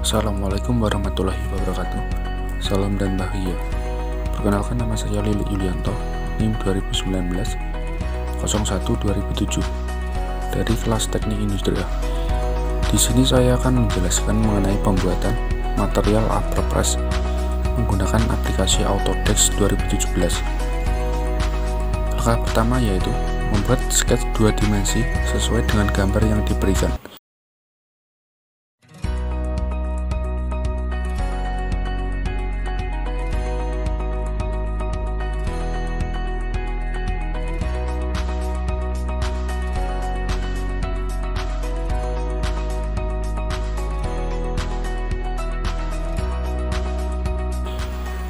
Assalamualaikum warahmatullahi wabarakatuh. Salam dan bahagia. Perkenalkan, nama saya Lili Yulianto, NIM 2019 01-2007 dari kelas Teknik Industrial. Di sini saya akan menjelaskan mengenai pembuatan material Apropress menggunakan aplikasi Autodesk 2017. Langkah pertama yaitu membuat sketch 2 dimensi sesuai dengan gambar yang diberikan.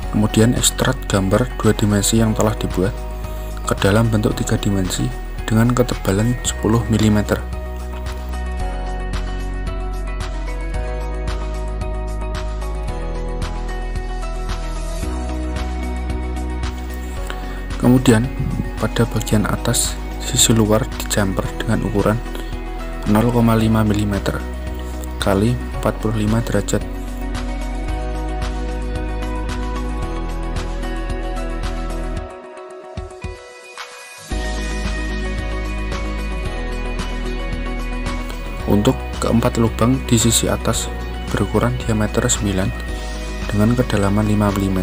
Kemudian ekstrak gambar 2 dimensi yang telah dibuat ke dalam bentuk 3 dimensi dengan ketebalan 10 mm. Kemudian pada bagian atas sisi luar dijamper dengan ukuran 0,5 mm kali 45 derajat. Untuk keempat lubang di sisi atas berukuran diameter 9 dengan kedalaman 5 mm.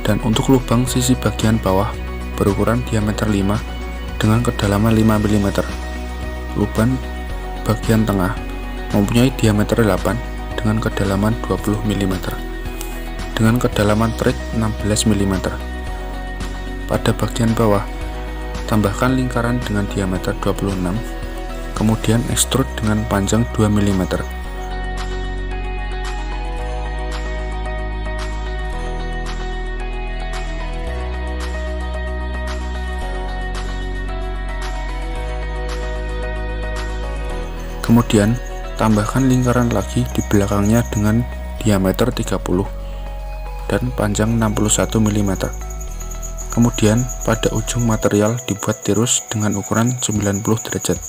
Dan untuk lubang sisi bagian bawah berukuran diameter 5 dengan kedalaman 5 mm. Lubang bagian tengah mempunyai diameter 8 dengan kedalaman 20 mm. Dengan kedalaman trik 16 mm. Pada bagian bawah tambahkan lingkaran dengan diameter 26, kemudian ekstrud dengan panjang 2 mm. Kemudian tambahkan lingkaran lagi di belakangnya dengan diameter 30 dan panjang 61 mm. Kemudian pada ujung material dibuat tirus dengan ukuran 90 derajat.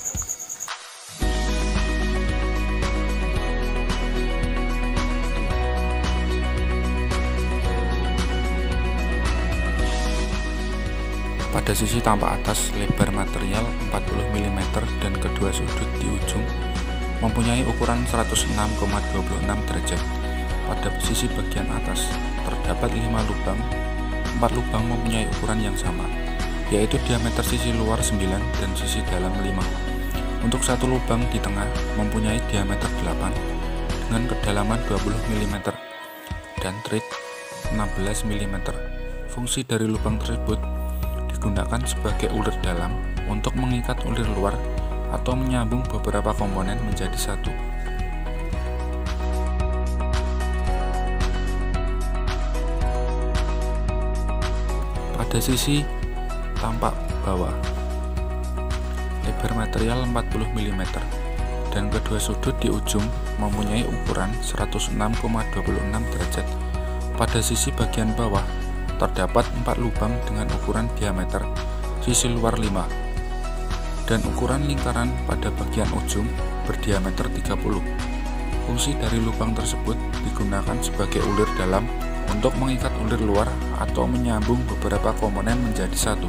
Pada sisi tampak atas, lebar material 40 mm dan kedua sudut di ujung mempunyai ukuran 106,26 derajat. Pada sisi bagian atas terdapat 5 lubang. 4 lubang mempunyai ukuran yang sama, yaitu diameter sisi luar 9 dan sisi dalam 5. Untuk satu lubang di tengah mempunyai diameter 8 dengan kedalaman 20 mm dan trik 16 mm. Fungsi dari lubang tersebut digunakan sebagai ulir dalam untuk mengikat ulir luar atau menyambung beberapa komponen menjadi satu. Pada sisi tampak bawah, lebar material 40 mm dan kedua sudut di ujung mempunyai ukuran 106,26 derajat. Pada sisi bagian bawah terdapat 4 lubang dengan ukuran diameter sisi luar 5 dan ukuran lingkaran pada bagian ujung berdiameter 30. Fungsi dari lubang tersebut digunakan sebagai ulir dalam untuk mengikat ulir luar atau menyambung beberapa komponen menjadi satu.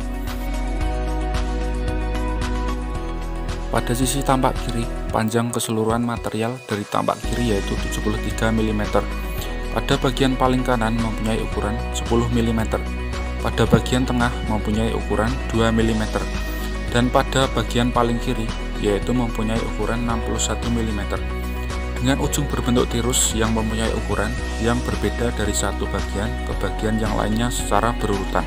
Pada sisi tampak kiri, panjang keseluruhan material dari tampak kiri yaitu 73 mm. Pada bagian paling kanan mempunyai ukuran 10 mm, pada bagian tengah mempunyai ukuran 2 mm, dan pada bagian paling kiri yaitu mempunyai ukuran 61 mm, dengan ujung berbentuk tirus yang mempunyai ukuran yang berbeda dari satu bagian ke bagian yang lainnya secara berurutan,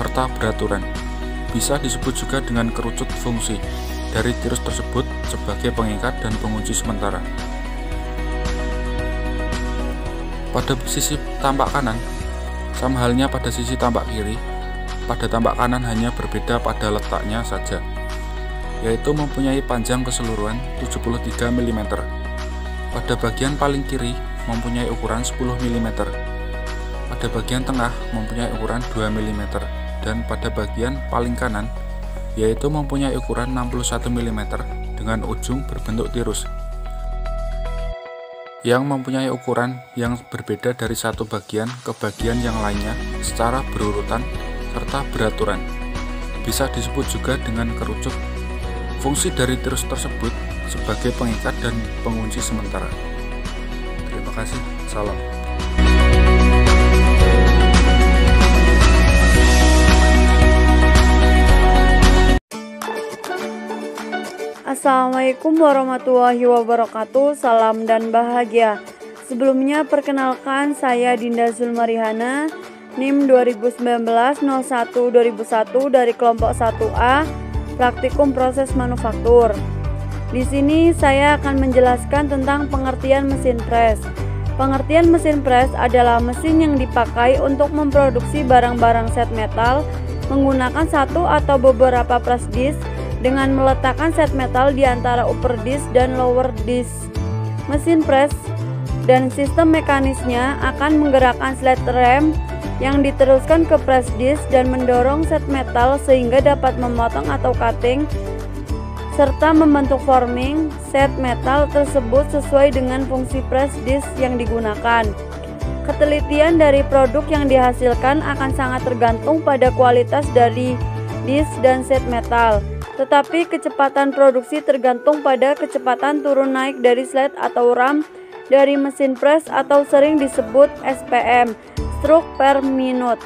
serta beraturan. Bisa disebut juga dengan kerucut fungsi dari tirus tersebut sebagai pengikat dan pengunci sementara. Pada sisi tampak kanan, sama halnya pada sisi tampak kiri. Pada tampak kanan hanya berbeda pada letaknya saja, yaitu mempunyai panjang keseluruhan 73 mm. Pada bagian paling kiri mempunyai ukuran 10 mm. Pada bagian tengah mempunyai ukuran 2 mm dan pada bagian paling kanan yaitu mempunyai ukuran 61 mm dengan ujung berbentuk tirus. yang mempunyai ukuran yang berbeda dari satu bagian ke bagian yang lainnya secara berurutan serta beraturan. Bisa disebut juga dengan kerucut. Fungsi dari tirus tersebut sebagai pengikat dan pengunci sementara. Terima kasih. Salam. Assalamualaikum warahmatullahi wabarakatuh. Salam dan bahagia. Sebelumnya perkenalkan, saya Dinda Zulmarihana, NIM 2019-01-2001 dari kelompok 1A, Praktikum Proses Manufaktur. Di sini saya akan menjelaskan tentang pengertian mesin pres. Pengertian mesin pres adalah mesin yang dipakai untuk memproduksi barang-barang set metal menggunakan satu atau beberapa press disk dengan meletakkan set metal di antara upper disk dan lower disk. Mesin press dan sistem mekanisnya akan menggerakkan slide rem yang diteruskan ke press disk dan mendorong set metal sehingga dapat memotong atau cutting serta membentuk forming set metal tersebut sesuai dengan fungsi press disk yang digunakan. Ketelitian dari produk yang dihasilkan akan sangat tergantung pada kualitas dari disk dan set metal. Tetapi kecepatan produksi tergantung pada kecepatan turun naik dari slide atau ram dari mesin press atau sering disebut SPM, stroke per minute.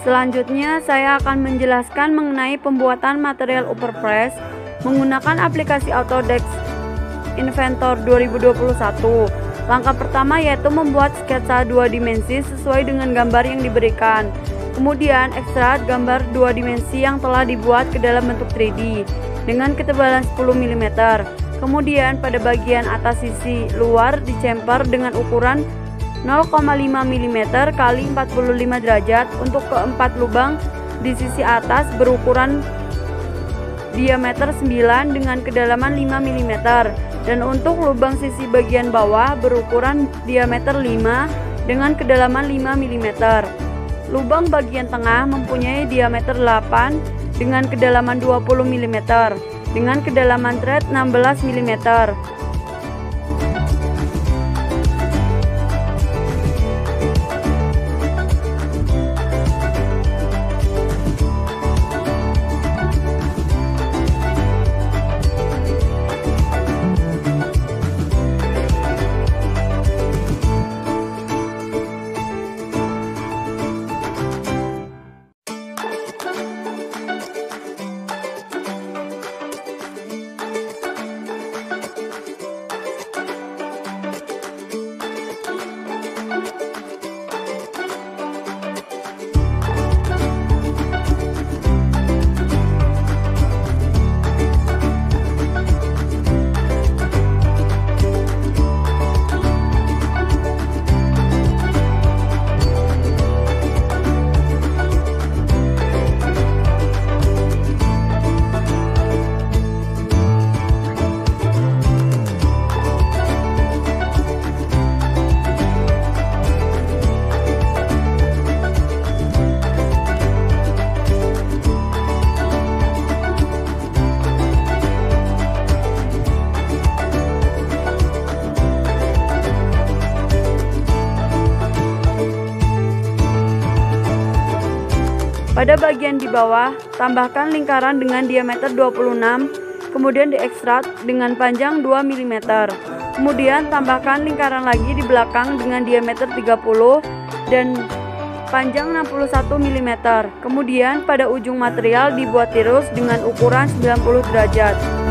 Selanjutnya saya akan menjelaskan mengenai pembuatan material upper press menggunakan aplikasi Autodesk Inventor 2021. Langkah pertama yaitu membuat sketsa 2 dimensi sesuai dengan gambar yang diberikan. Kemudian ekstrak gambar 2 dimensi yang telah dibuat ke dalam bentuk 3D dengan ketebalan 10 mm. Kemudian pada bagian atas sisi luar dicemper dengan ukuran 0,5 mm x 45 derajat untuk keempat lubang di sisi atas berukuran diameter 9 dengan kedalaman 5 mm dan untuk lubang sisi bagian bawah berukuran diameter 5 dengan kedalaman 5 mm. Lubang bagian tengah mempunyai diameter 8 dengan kedalaman 20 mm dengan kedalaman thread 16 mm. Pada bagian di bawah, tambahkan lingkaran dengan diameter 26, kemudian diekstrak dengan panjang 2 mm. Kemudian tambahkan lingkaran lagi di belakang dengan diameter 30 dan panjang 61 mm. Kemudian pada ujung material dibuat tirus dengan ukuran 90 derajat.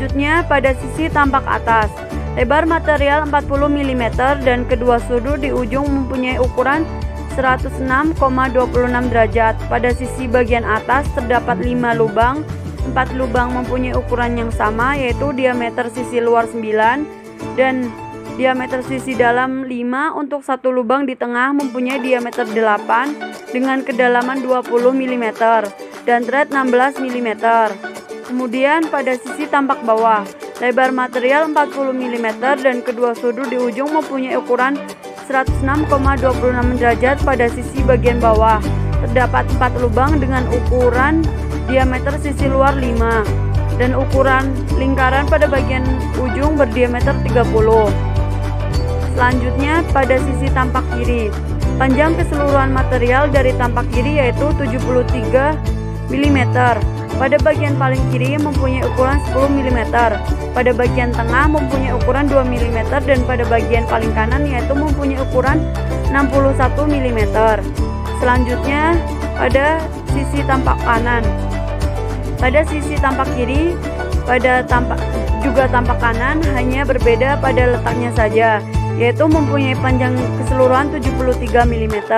Selanjutnya pada sisi tampak atas, lebar material 40 mm dan kedua sudut di ujung mempunyai ukuran 106,26 derajat. Pada sisi bagian atas terdapat 5 lubang. 4 lubang mempunyai ukuran yang sama, yaitu diameter sisi luar 9 dan diameter sisi dalam 5. Untuk satu lubang di tengah mempunyai diameter 8 dengan kedalaman 20 mm dan thread 16 mm. Kemudian pada sisi tampak bawah, lebar material 40 mm dan kedua sudut di ujung mempunyai ukuran 106,26 derajat. Pada sisi bagian bawah terdapat 4 lubang dengan ukuran diameter sisi luar 5 dan ukuran lingkaran pada bagian ujung berdiameter 30. Selanjutnya pada sisi tampak kiri, panjang keseluruhan material dari tampak kiri yaitu 73 mm. Pada bagian paling kiri mempunyai ukuran 10 mm, pada bagian tengah mempunyai ukuran 2 mm dan pada bagian paling kanan yaitu mempunyai ukuran 61 mm. Selanjutnya pada sisi tampak kanan. Pada sisi tampak kiri, juga tampak kanan, hanya berbeda pada letaknya saja, yaitu mempunyai panjang keseluruhan 73 mm.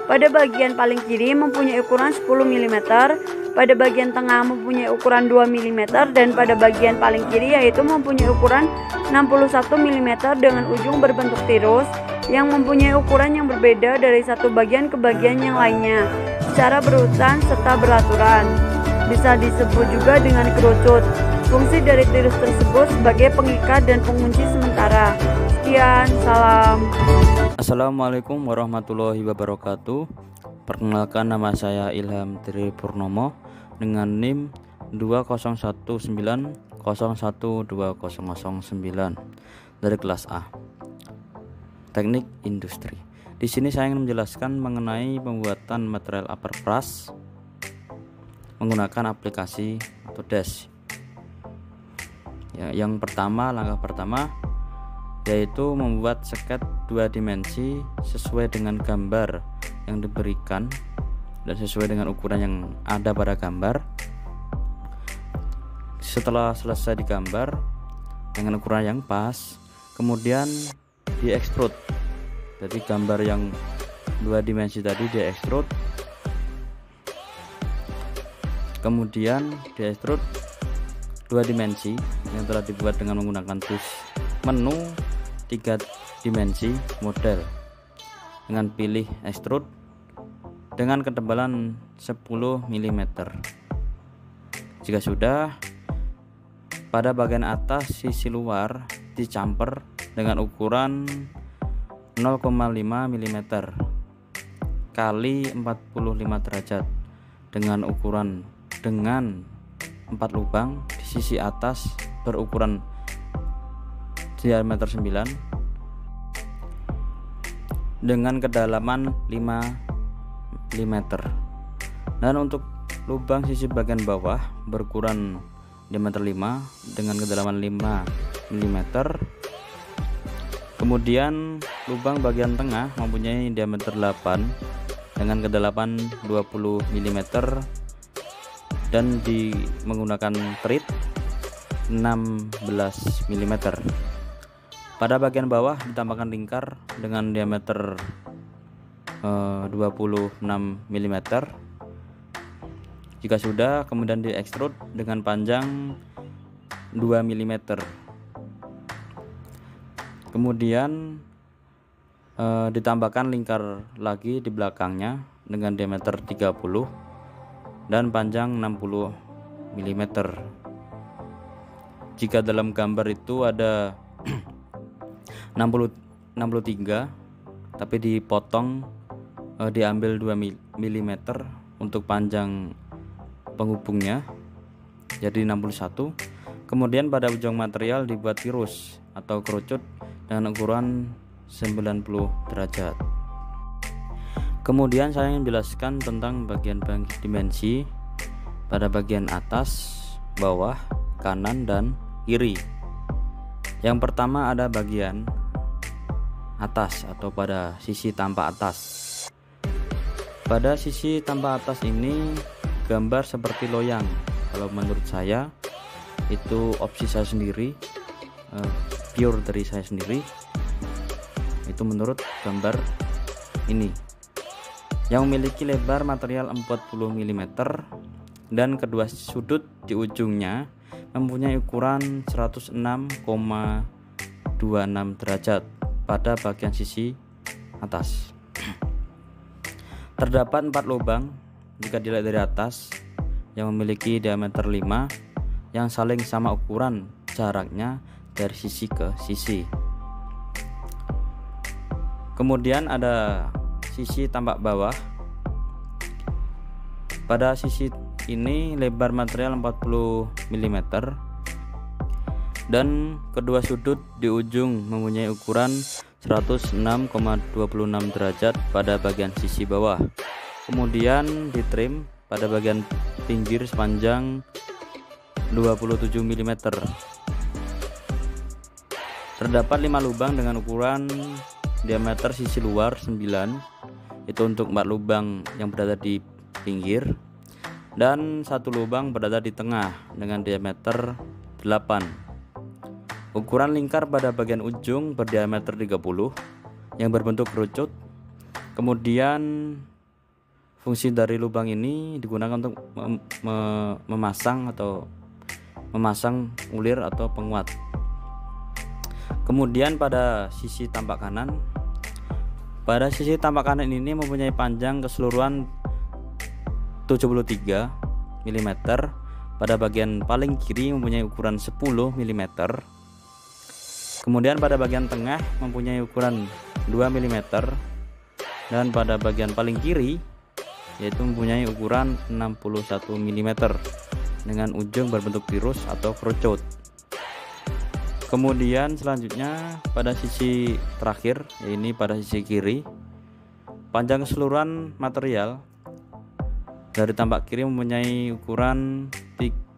Pada bagian paling kiri mempunyai ukuran 10 mm, pada bagian tengah mempunyai ukuran 2 mm dan pada bagian paling kiri yaitu mempunyai ukuran 61 mm dengan ujung berbentuk tirus yang mempunyai ukuran yang berbeda dari satu bagian ke bagian yang lainnya secara berurutan serta beraturan. Bisa disebut juga dengan kerucut. Fungsi dari tirus tersebut sebagai pengikat dan pengunci sementara. Sekian, salam. Assalamualaikum warahmatullahi wabarakatuh. Perkenalkan, nama saya Ilham Tri Purnomo dengan NIM 201901209 dari kelas A, Teknik Industri. Di sini saya ingin menjelaskan mengenai pembuatan material upper brush menggunakan aplikasi Autodesk. Yang pertama, langkah pertama yaitu membuat sket 2 dimensi sesuai dengan gambar yang diberikan dan sesuai dengan ukuran yang ada pada gambar. Setelah selesai digambar dengan ukuran yang pas, kemudian diekstrud. Jadi gambar yang 2 dimensi tadi diekstrud, kemudian diekstrud 2 dimensi yang telah dibuat dengan menggunakan tools menu 3 dimensi model dengan pilih extrude dengan ketebalan 10 mm. Jika sudah, pada bagian atas sisi luar dicamper dengan ukuran 0,5 mm kali 45 derajat dengan 4 lubang di sisi atas berukuran diameter 9 dengan kedalaman 5 mm. Dan untuk lubang sisi bagian bawah berukuran diameter 5 dengan kedalaman 5 mm. Kemudian lubang bagian tengah mempunyai diameter 8 dengan kedalaman 20 mm dan menggunakan thread 16 mm. Pada bagian bawah ditambahkan lingkar dengan diameter 26 mm. Jika sudah, kemudian diekstrud dengan panjang 2 mm. Kemudian ditambahkan lingkar lagi di belakangnya dengan diameter 30 dan panjang 60 mm. Jika dalam gambar itu ada 63, tapi dipotong, diambil 2 mm untuk panjang penghubungnya, jadi 61. Kemudian pada ujung material dibuat tirus atau kerucut dengan ukuran 90 derajat. Kemudian saya ingin menjelaskan tentang bagian dimensi pada bagian atas, bawah, kanan, dan kiri. Yang pertama ada bagian atas atau pada sisi tampak atas. Pada sisi tampak atas ini gambar seperti loyang kalau menurut saya, itu opsi saya sendiri, pure dari saya sendiri, itu menurut gambar ini yang memiliki lebar material 40 mm dan kedua sudut di ujungnya mempunyai ukuran 106,26 derajat pada bagian sisi atas. Terdapat 4 lubang jika dilihat dari atas yang memiliki diameter 5 yang saling sama ukuran jaraknya dari sisi ke sisi. Kemudian ada sisi tampak bawah. Pada sisi ini lebar material 40 mm dan kedua sudut di ujung mempunyai ukuran 106,26 derajat pada bagian sisi bawah. Kemudian ditrim pada bagian pinggir sepanjang 27 mm. Terdapat 5 lubang dengan ukuran diameter sisi luar 9, itu untuk 4 lubang yang berada di pinggir, dan 1 lubang berada di tengah dengan diameter 8. Ukuran lingkar pada bagian ujung berdiameter 30 yang berbentuk kerucut. Kemudian fungsi dari lubang ini digunakan untuk memasang ulir atau penguat. Kemudian pada sisi tampak kanan, ini mempunyai panjang keseluruhan 73 mm. Pada bagian paling kiri mempunyai ukuran 10 mm. Kemudian pada bagian tengah mempunyai ukuran 2 mm, dan pada bagian paling kiri yaitu mempunyai ukuran 61 mm dengan ujung berbentuk tirus atau kerucut. Kemudian selanjutnya pada sisi terakhir, ini pada sisi kiri, panjang keseluruhan material dari tampak kiri mempunyai ukuran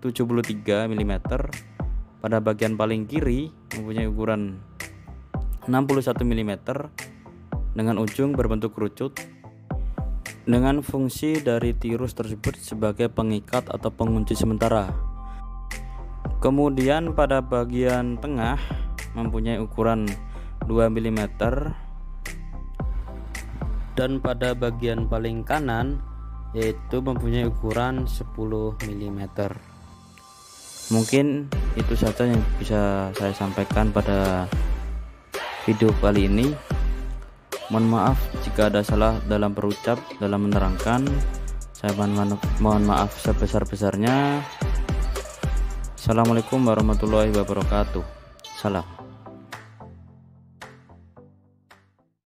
73 mm. Pada bagian paling kiri mempunyai ukuran 61 mm dengan ujung berbentuk kerucut, dengan fungsi dari tirus tersebut sebagai pengikat atau pengunci sementara. Kemudian pada bagian tengah mempunyai ukuran 2 mm dan pada bagian paling kanan yaitu mempunyai ukuran 10 mm. Mungkin itu saja yang bisa saya sampaikan pada video kali ini. Mohon maaf jika ada salah dalam berucap, dalam menerangkan. Saya mohon maaf sebesar-besarnya. Assalamualaikum warahmatullahi wabarakatuh. Salam.